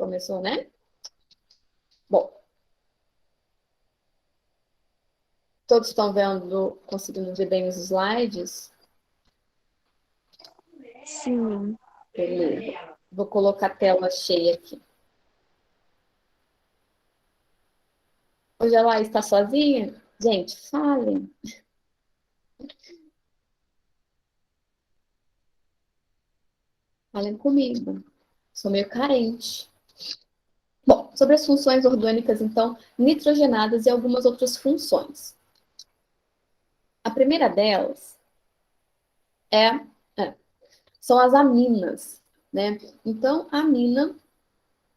começou, né? Bom, todos estão vendo, conseguindo ver bem os slides? Sim. Beleza. Vou colocar a tela cheia aqui. Hoje ela está sozinha? Gente, falem. Falem comigo. Sou meio carente. Bom, sobre as funções orgânicas, então, nitrogenadas e algumas outras funções. A primeira delas é, são as aminas, né? Então, a amina,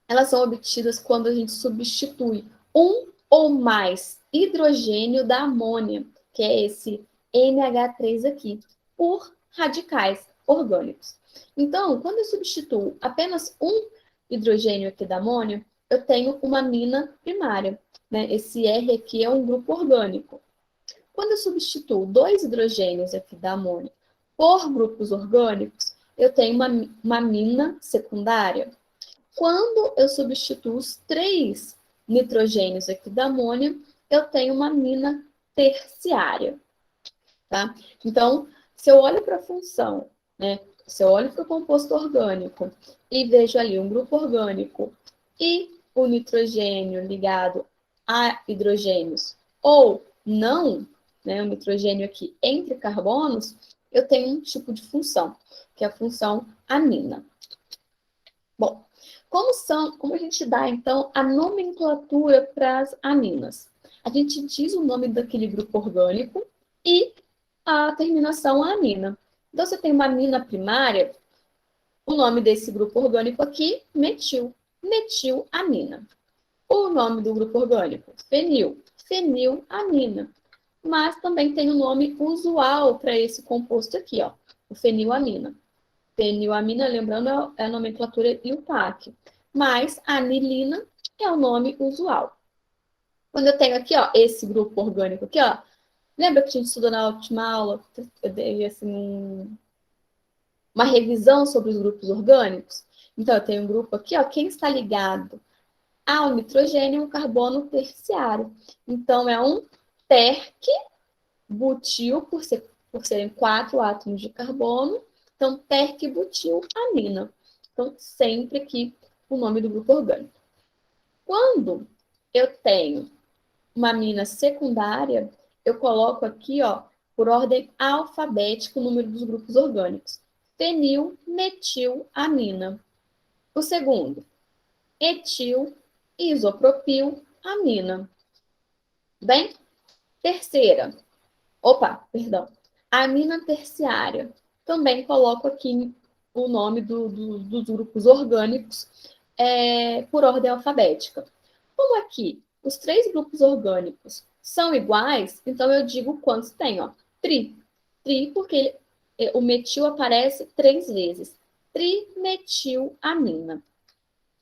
elas são obtidas quando a gente substitui um ou mais hidrogênio da amônia, que é esse NH3 aqui, por radicais orgânicos. Então, quando eu substituo apenas um hidrogênio aqui da amônia, eu tenho uma amina primária, né? Esse R aqui é um grupo orgânico. Quando eu substituo dois hidrogênios aqui da amônia por grupos orgânicos, eu tenho uma amina secundária. Quando eu substituo os três nitrogênios aqui da amônia, eu tenho uma amina terciária. Tá? Então, se eu olho para a função, né? Se eu olho para o composto orgânico e vejo ali um grupo orgânico e o nitrogênio ligado a hidrogênios ou não, né, o nitrogênio aqui entre carbonos, eu tenho um tipo de função, que é a função amina. Bom, como a gente dá, então, a nomenclatura para as aminas? A gente diz o nome daquele grupo orgânico e a terminação amina. Então, você tem uma amina primária, o nome desse grupo orgânico aqui, metil, metilamina. O nome do grupo orgânico, fenil, fenilamina. Mas também tem o um nome usual para esse composto aqui, ó, o fenilamina. Fenilamina, lembrando, é a nomenclatura IUPAC. Mas a anilina é o nome usual. Quando eu tenho aqui, ó, esse grupo orgânico aqui, ó, lembra que a gente estudou na última aula? Eu dei, assim, uma revisão sobre os grupos orgânicos? Então, eu tenho um grupo aqui, ó, quem está ligado ao nitrogênio, um carbono terciário. Então, é um terc-butil, por serem 4 átomos de carbono. Então, terc-butilamina. Então, sempre aqui o nome do grupo orgânico. Quando eu tenho uma amina secundária, eu coloco aqui, ó, por ordem alfabética, o número dos grupos orgânicos. Fenilmetilamina. O segundo, etil isopropilamina. Bem? Terceira. Perdão. Amina terciária. Também coloco aqui o nome dos grupos orgânicos por ordem alfabética. Como aqui os três grupos orgânicos são iguais, então eu digo quantos tem, ó. Tri. Tri, porque o metil aparece 3 vezes. Trimetilamina.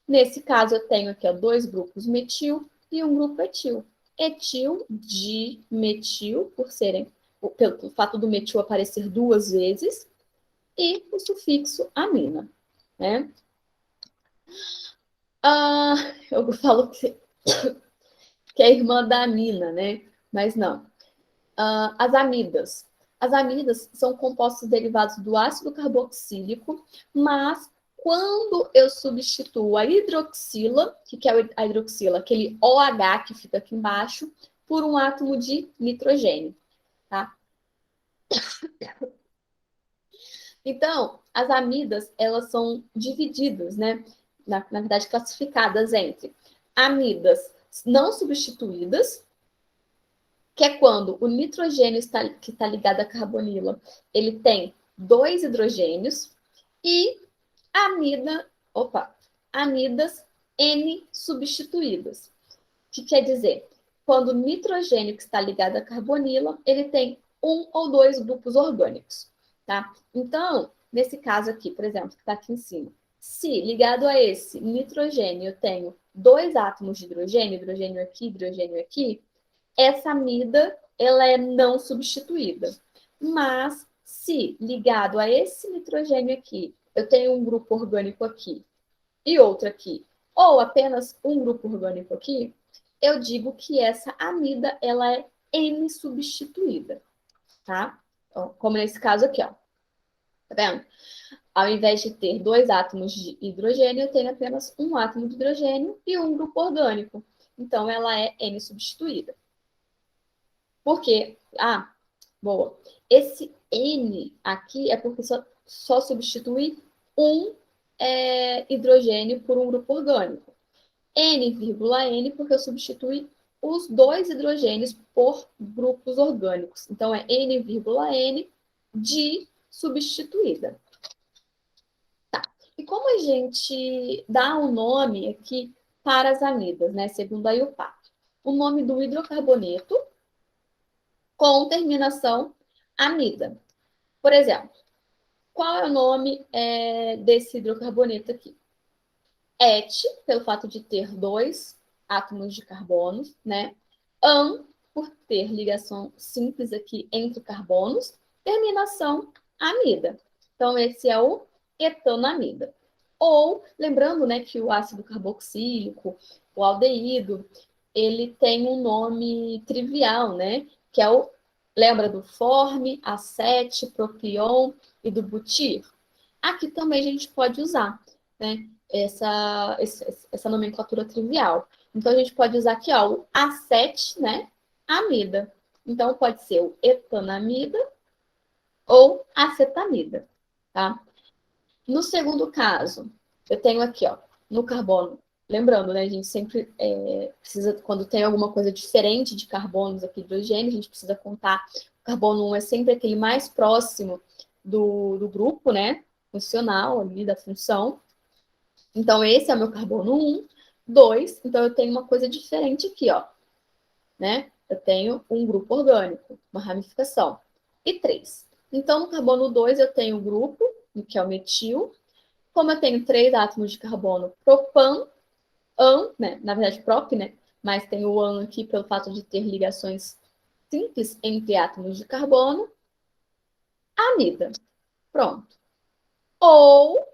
Nesse caso, eu tenho aqui, ó, 2 grupos metil e um grupo etil. Etil dimetil, pelo fato do metil aparecer 2 vezes, e o sufixo amina, né? Eu falo que é irmã da amina, né? Mas não. As amidas. As amidas são compostos derivados do ácido carboxílico, mas quando eu substituo a hidroxila, o que é a hidroxila? Aquele OH que fica aqui embaixo, por um átomo de nitrogênio, tá? Então, as amidas, elas são divididas, né? Na verdade, classificadas entre amidas não substituídas, que é quando o nitrogênio que está ligado à carbonila, ele tem 2 hidrogênios, e amidas N substituídas. O que quer dizer? Quando o nitrogênio que está ligado à carbonila, ele tem 1 ou 2 grupos orgânicos, tá? Então, nesse caso aqui, por exemplo, que está aqui em cima, se ligado a esse nitrogênio eu tenho 2 átomos de hidrogênio aqui, essa amida ela é não substituída. Mas, se ligado a esse nitrogênio aqui, eu tenho um grupo orgânico aqui e outro aqui, ou apenas um grupo orgânico aqui, eu digo que essa amida ela é N-substituída, tá? Então, como nesse caso aqui, ó. Tá vendo? Ao invés de ter 2 átomos de hidrogênio, eu tenho apenas um átomo de hidrogênio e um grupo orgânico. Então, ela é N-substituída. Por quê? Ah, boa. Esse N aqui é porque só substitui um hidrogênio por um grupo orgânico. N,N porque eu substitui os 2 hidrogênios por grupos orgânicos. Então, é N,N de substituída. Tá. E como a gente dá um nome aqui para as amidas, né? Segundo a IUPAC? O nome do hidrocarboneto com terminação amida. Por exemplo, qual é o nome desse hidrocarboneto aqui? Et, pelo fato de ter 2 átomos de carbono, né? An, por ter ligação simples aqui entre carbonos, terminação amida. Então, esse é o etanamida. Ou, lembrando, né, que o ácido carboxílico, o aldeído, ele tem um nome trivial, né? Que é o, lembra do forme, acete, propion e do butir? Aqui também a gente pode usar, né? Essa nomenclatura trivial. Então, a gente pode usar aqui, ó, o acete, né? Amida. Então, pode ser o etanamida ou acetamida, tá? No segundo caso, eu tenho aqui, ó, no carbono. Lembrando, né, a gente sempre precisa, quando tem alguma coisa diferente de carbonos aqui, hidrogênio, a gente precisa contar. O carbono 1 é sempre aquele mais próximo do grupo, né, funcional ali, da função. Então, esse é o meu carbono 1. 2, então eu tenho uma coisa diferente aqui, ó, né? Eu tenho um grupo orgânico, uma ramificação. E 3. Então, no carbono 2, eu tenho o grupo, que é o metil. Como eu tenho 3 átomos de carbono, propan, an, né? Na verdade, prop, né? Mas tem o an aqui pelo fato de ter ligações simples entre átomos de carbono. Amida. Pronto. Ou,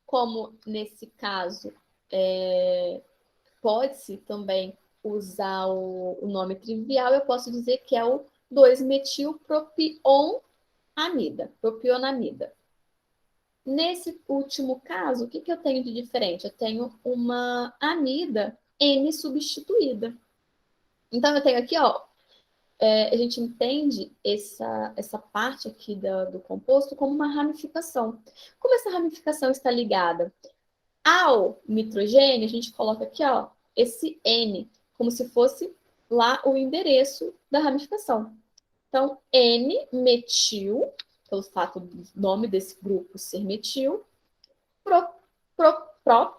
como nesse caso, pode-se também usar o nome trivial, eu posso dizer que é o 2-metilpropionamida, propionamida. Nesse último caso, o que eu tenho de diferente? Eu tenho uma amida N substituída. Então, eu tenho aqui, ó, a gente entende essa parte aqui do composto como uma ramificação. Como essa ramificação está ligada ao nitrogênio, a gente coloca aqui, ó, esse N, como se fosse lá o endereço da ramificação. Então, N-metil, pelo fato do nome desse grupo ser metil, prop,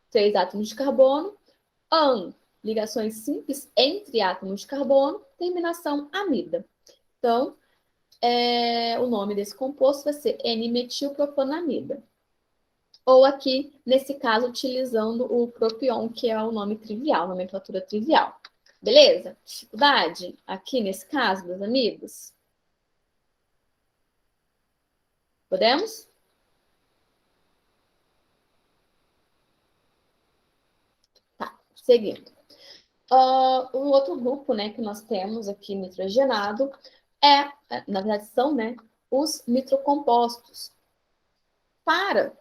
3 átomos de carbono, an, ligações simples entre átomos de carbono, terminação amida. Então, o nome desse composto vai ser N-metilpropanamida. Ou aqui, nesse caso, utilizando o propion, que é o nome trivial, nomenclatura trivial. Beleza? Dificuldade aqui nesse caso, meus amigos? Podemos? Tá, seguindo. Um outro grupo, né, que nós temos aqui nitrogenado na verdade, são, né, os nitrocompostos. Para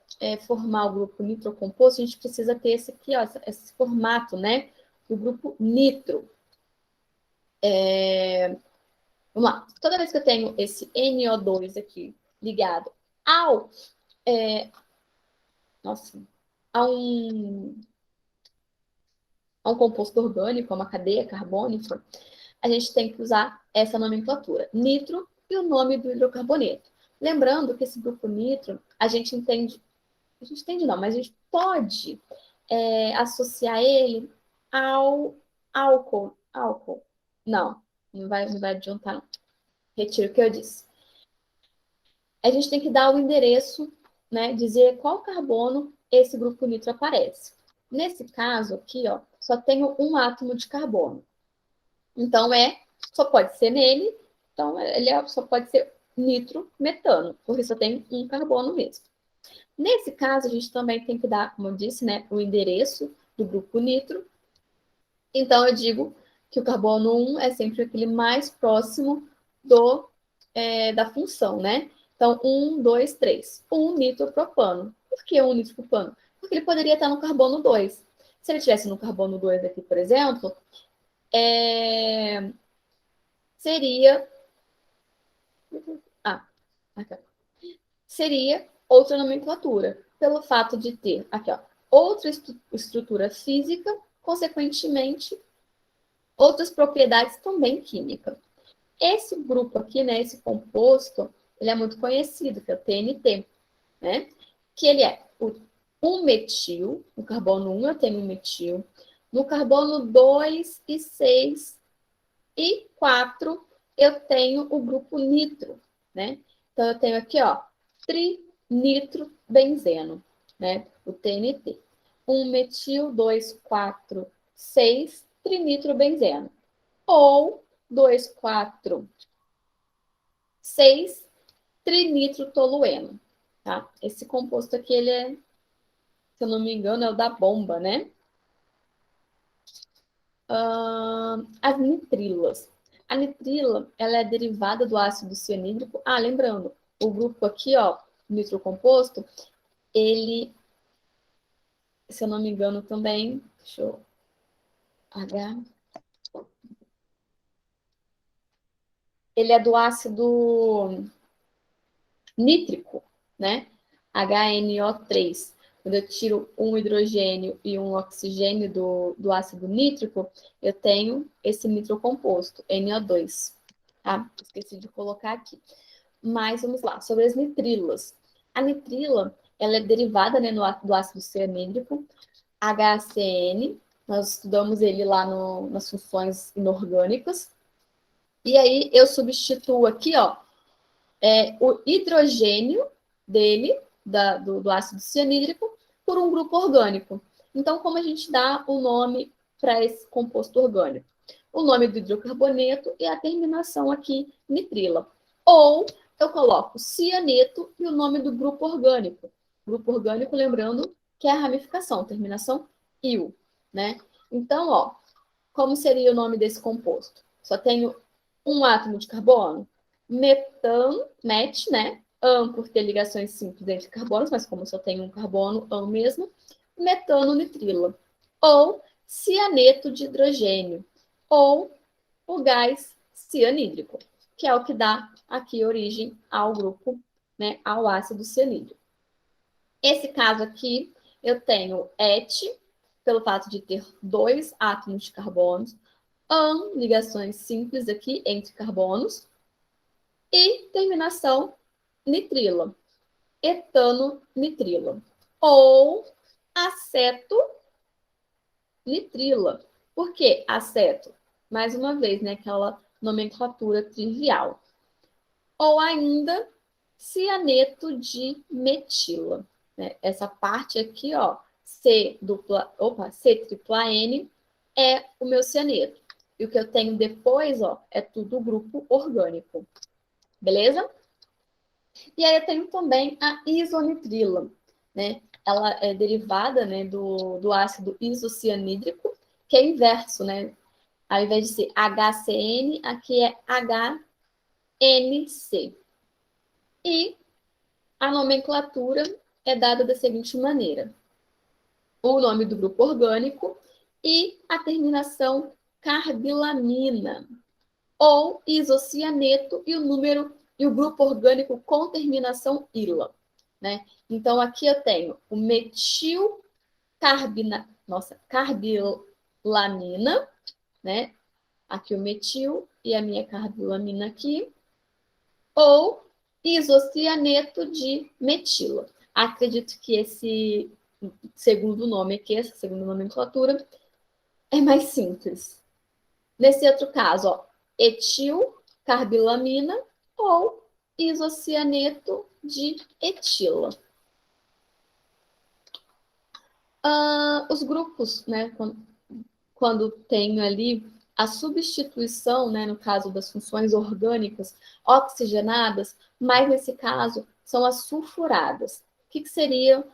formar o grupo nitrocomposto, a gente precisa ter esse aqui, ó, esse formato, né, do grupo nitro. Vamos lá. Toda vez que eu tenho esse NO2 aqui ligado ao, nossa, a um, a um composto orgânico, a uma cadeia carbônica, a gente tem que usar essa nomenclatura, nitro e o nome do hidrocarboneto. Lembrando que esse grupo nitro, a gente entende não, mas a gente pode associar ele ao álcool. Álcool. Não vai adiantar, não. Retiro o que eu disse. A gente tem que dar o endereço, né, dizer qual carbono esse grupo nitro aparece. Nesse caso aqui, ó, só tenho um átomo de carbono. Então, só pode ser nele, então ele só pode ser nitrometano, porque só tem um carbono mesmo. Nesse caso, a gente também tem que dar, como eu disse, né, o endereço do grupo nitro. Então, eu digo que o carbono 1 é sempre aquele mais próximo da função, né? Então, 1, 2, 3. 1 nitropropano. Por que 1 nitropropano? Porque ele poderia estar no carbono 2. Se ele estivesse no carbono 2 aqui, por exemplo, seria... aqui, seria outra nomenclatura, pelo fato de ter aqui, ó, outra estrutura física, consequentemente, outras propriedades também químicas. Esse grupo aqui, né, esse composto, ele é muito conhecido, que é o TNT, né? Que ele é o 1-metil, no carbono 1 eu tenho 1 metil, no carbono 2 e 6 e 4 eu tenho o grupo nitro, né? Então eu tenho aqui, ó, trinitrobenzeno, né? O TNT. 1-metil, 2, 4, 6, trinitrobenzeno. Ou 2, 4, 6 trinitrotolueno, tá? Esse composto aqui, ele é, se eu não me engano, é o da bomba, né? As nitrilas. A nitrila, ela é derivada do ácido cianídrico. Ah, lembrando, o grupo aqui, ó, nitrocomposto, ele, se eu não me engano também, deixa eu... H... Ele é do ácido nítrico, né? HNO3. Quando eu tiro um hidrogênio e um oxigênio do ácido nítrico, eu tenho esse nitrocomposto, NO2. Tá? Esqueci de colocar aqui. Mas vamos lá, sobre as nitrilas. A nitrila, ela é derivada, né, do ácido cianídrico, HCN. Nós estudamos ele lá nas funções inorgânicas. E aí eu substituo aqui, ó, o hidrogênio dele, do ácido cianídrico, por um grupo orgânico. Então, como a gente dá o nome para esse composto orgânico? O nome do hidrocarboneto e a terminação aqui, nitrila. Ou eu coloco cianeto e o nome do grupo orgânico. Grupo orgânico, lembrando que é a ramificação, terminação il, né? Então, ó, como seria o nome desse composto? Só tenho um átomo de carbono? Metano, met, né? An por ter ligações simples entre carbonos, mas como só tem um carbono, an mesmo, metano-nitrila. Ou cianeto de hidrogênio. Ou o gás cianídrico, que é o que dá aqui origem ao grupo, né, ao ácido cianídrico. Esse caso aqui, eu tenho et, pelo fato de ter 2 átomos de carbono, an, ligações simples aqui entre carbonos, e terminação nitrila, etano-nitrila, ou aceto-nitrila. Por que aceto? Mais uma vez, né, aquela nomenclatura trivial. Ou ainda cianeto de metila. Né? Essa parte aqui, ó, C tripla N é o meu cianeto. E o que eu tenho depois, ó, é tudo grupo orgânico. Beleza? E aí eu tenho também a isonitrila, né? Ela é derivada, né, do ácido isocianídrico, que é inverso, né? Ao invés de ser HCN, aqui é HNC. E a nomenclatura é dada da seguinte maneira: o nome do grupo orgânico e a terminação carbilamina, ou isocianeto e o grupo orgânico com terminação ila, né? Então aqui eu tenho o metilcarbilamina, né? Aqui o metil e a minha carbilamina aqui, ou isocianeto de metila. Acredito que esse segundo nome aqui, essa segunda nomenclatura, é mais simples. Nesse outro caso, ó, etilcarbilamina ou isocianeto de etila. Os grupos, né, quando tem ali a substituição, né, no caso das funções orgânicas oxigenadas, mas nesse caso são as sulfuradas, que seria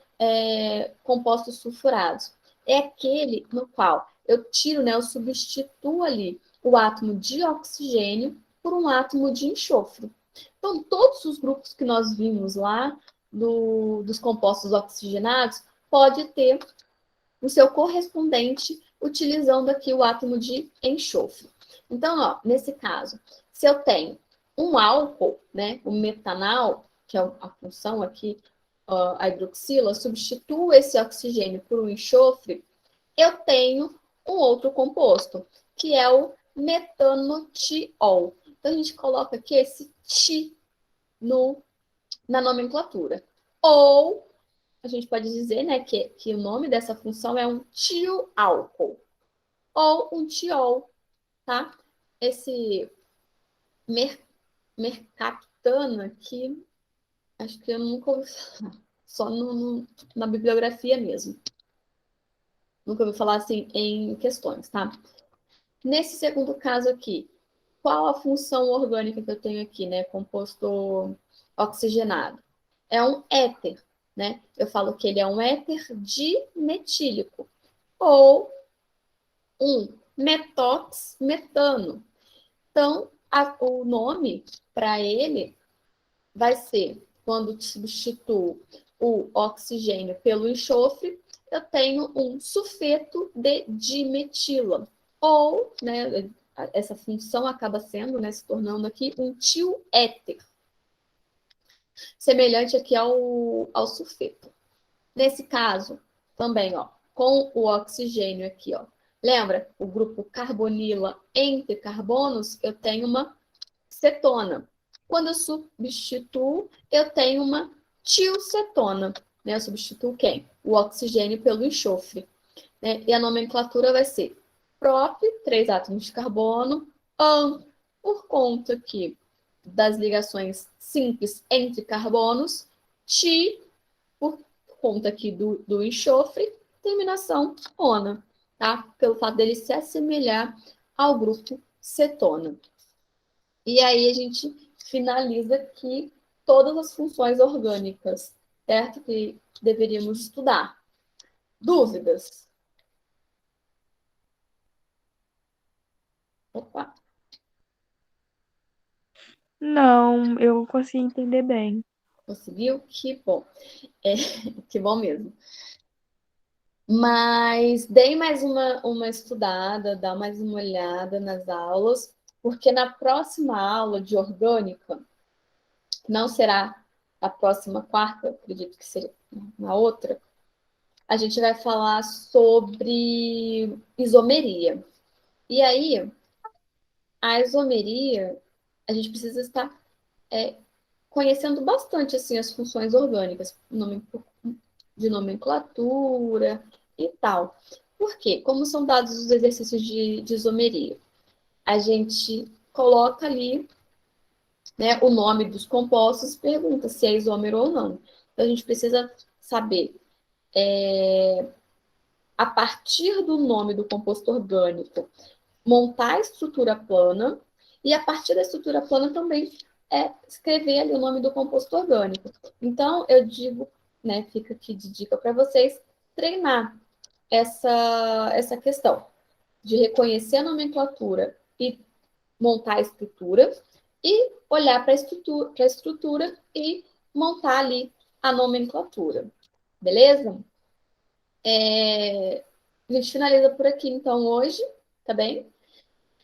compostos sulfurados? É aquele no qual eu tiro, né, eu substituo ali o átomo de oxigênio por um átomo de enxofre. Então, todos os grupos que nós vimos lá dos compostos oxigenados pode ter o seu correspondente utilizando aqui o átomo de enxofre. Então, ó, nesse caso, se eu tenho um álcool, né, o metanal, que é a função aqui, a hidroxila, substituo esse oxigênio por um enxofre, eu tenho um outro composto, que é o metanotiol. Então, a gente coloca aqui esse ti na nomenclatura. Ou a gente pode dizer, né, que o nome dessa função é um tioálcool ou um tiol, tá? Esse mercaptano aqui, acho que eu nunca ouvi falar, só na bibliografia mesmo. Nunca ouvi falar assim em questões, tá? Nesse segundo caso aqui, qual a função orgânica que eu tenho aqui, né? Composto oxigenado. É um éter, né? Eu falo que ele é um éter dimetílico. Ou um metox-metano. Então, o nome para ele vai ser, quando substituo o oxigênio pelo enxofre, eu tenho um sulfeto de dimetila. Ou, né, essa função acaba sendo, né, se tornando aqui um tioéter, semelhante aqui ao sulfeto. Nesse caso, também, ó, com o oxigênio aqui, ó. Lembra? O grupo carbonila entre carbonos, eu tenho uma cetona. Quando eu substituo, eu tenho uma tilcetona. Né? Eu substituo quem? O oxigênio pelo enxofre. Né? E a nomenclatura vai ser prop, 3 átomos de carbono, an, por conta aqui das ligações simples entre carbonos, ti, por conta aqui do enxofre, terminação ona, tá? Pelo fato dele se assemelhar ao grupo cetona. E aí a gente finaliza aqui todas as funções orgânicas, certo? Que deveríamos estudar. Dúvidas? Opa, Não, eu consegui entender bem. conseguiu? Que bom. É, que bom mesmo. Mas deem mais uma estudada, dá mais uma olhada nas aulas, porque na próxima aula de orgânica, não será a próxima quarta, acredito que seja na outra, a gente vai falar sobre isomeria. E aí, a isomeria, a gente precisa estar conhecendo bastante assim as funções orgânicas, de nomenclatura e tal. Por quê? Como são dados os exercícios de isomeria? A gente coloca ali, né, o nome dos compostos, pergunta se é isômero ou não. Então, a gente precisa saber, a partir do nome do composto orgânico, montar a estrutura plana e, a partir da estrutura plana, também escrever ali o nome do composto orgânico. Então, eu digo, né, fica aqui de dica para vocês, treinar essa questão de reconhecer a nomenclatura e montar a estrutura, e olhar para a estrutura e montar ali a nomenclatura. Beleza? A gente finaliza por aqui, então, hoje, tá bem?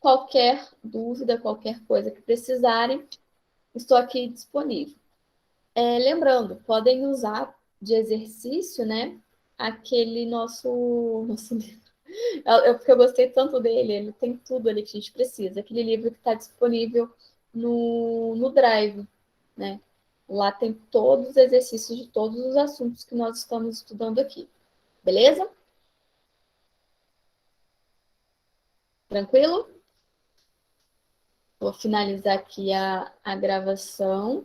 Qualquer dúvida, qualquer coisa que precisarem, estou aqui disponível. Lembrando, podem usar de exercício, né? Aquele nosso livro. Porque eu gostei tanto dele, ele tem tudo ali que a gente precisa. Aquele livro que está disponível no Drive, né? Lá tem todos os exercícios de todos os assuntos que nós estamos estudando aqui. Beleza? Tranquilo? Vou finalizar aqui a gravação.